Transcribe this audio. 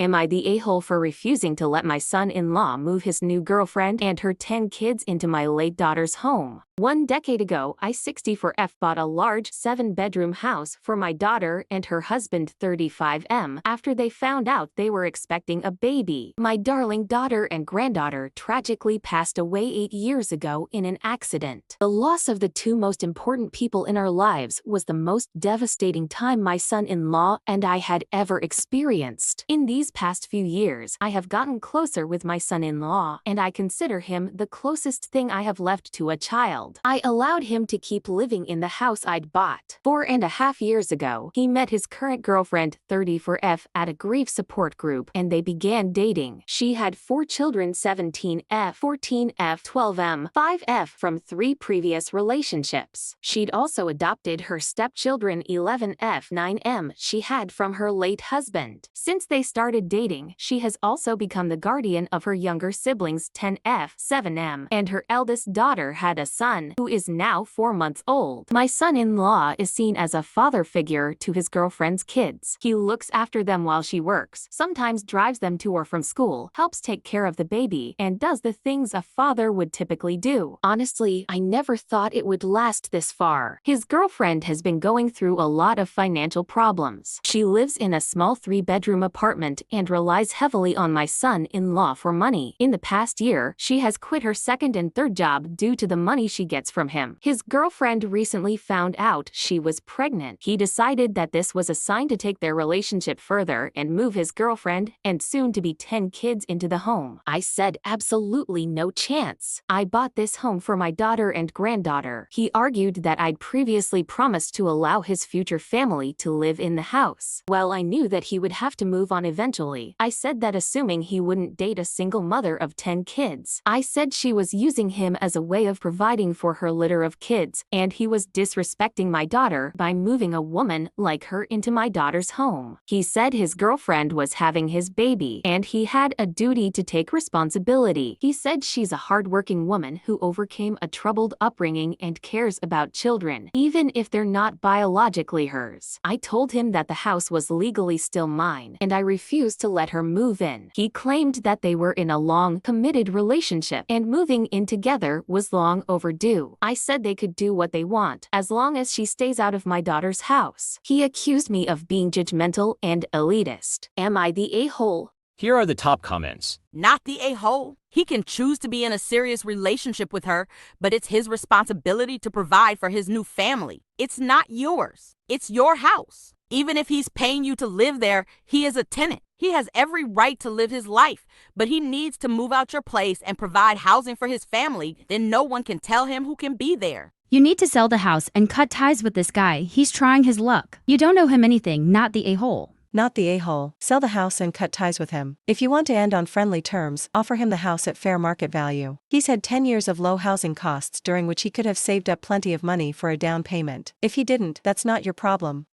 Am I the a-hole for refusing to let my son-in-law move his new girlfriend and her 10 kids into my late daughter's home? 1 decade ago, I 64F bought a large 7-bedroom house for my daughter and her husband 35M after they found out they were expecting a baby. My darling daughter and granddaughter tragically passed away 8 years ago in an accident. The loss of the two most important people in our lives was the most devastating time my son-in-law and I had ever experienced. In these past few years, I have gotten closer with my son-in-law, and I consider him the closest thing I have left to a child. I allowed him to keep living in the house I'd bought. 4.5 years ago, he met his current girlfriend, 34F, at a grief support group, and they began dating. She had 4 children, 17F, 14F, 12M, 5F, from 3 previous relationships. She'd also adopted her stepchildren, 11F, 9M, she had from her late husband. Since they started dating, she has also become the guardian of her younger siblings, 10F, 7M, and her eldest daughter had a son, who is now 4 months old. My son-in-law is seen as a father figure to his girlfriend's kids. He looks after them while she works, sometimes drives them to or from school, helps take care of the baby, and does the things a father would typically do. Honestly, I never thought it would last this far. His girlfriend has been going through a lot of financial problems. She lives in a small 3-bedroom apartment and relies heavily on my son-in-law for money. In the past year, she has quit her second and third job due to the money she gets from him. His girlfriend recently found out she was pregnant. He decided that this was a sign to take their relationship further and move his girlfriend and soon-to-be 10 kids into the home. I said absolutely no chance. I bought this home for my daughter and granddaughter. He argued that I'd previously promised to allow his future family to live in the house. Well, I knew that he would have to move on eventually. I said that assuming he wouldn't date a single mother of 10 kids. I said she was using him as a way of providing for her litter of kids, and he was disrespecting my daughter by moving a woman like her into my daughter's home. He said his girlfriend was having his baby, and he had a duty to take responsibility. He said she's a hardworking woman who overcame a troubled upbringing and cares about children, even if they're not biologically hers. I told him that the house was legally still mine, and I refused to let her move in. He claimed that they were in a long, committed relationship, and moving in together was long overdue. I said they could do what they want, as long as she stays out of my daughter's house. He accused me of being judgmental and elitist. Am I the a-hole? Here are the top comments. Not the a-hole. He can choose to be in a serious relationship with her, but it's his responsibility to provide for his new family. It's not yours. It's your house. Even if he's paying you to live there, he is a tenant. He has every right to live his life, but he needs to move out your place and provide housing for his family. Then no one can tell him who can be there. You need to sell the house and cut ties with this guy. He's trying his luck. You don't owe him anything, not the a-hole. Not the a-hole. Sell the house and cut ties with him. If you want to end on friendly terms, offer him the house at fair market value. He's had 10 years of low housing costs during which he could have saved up plenty of money for a down payment. If he didn't, that's not your problem.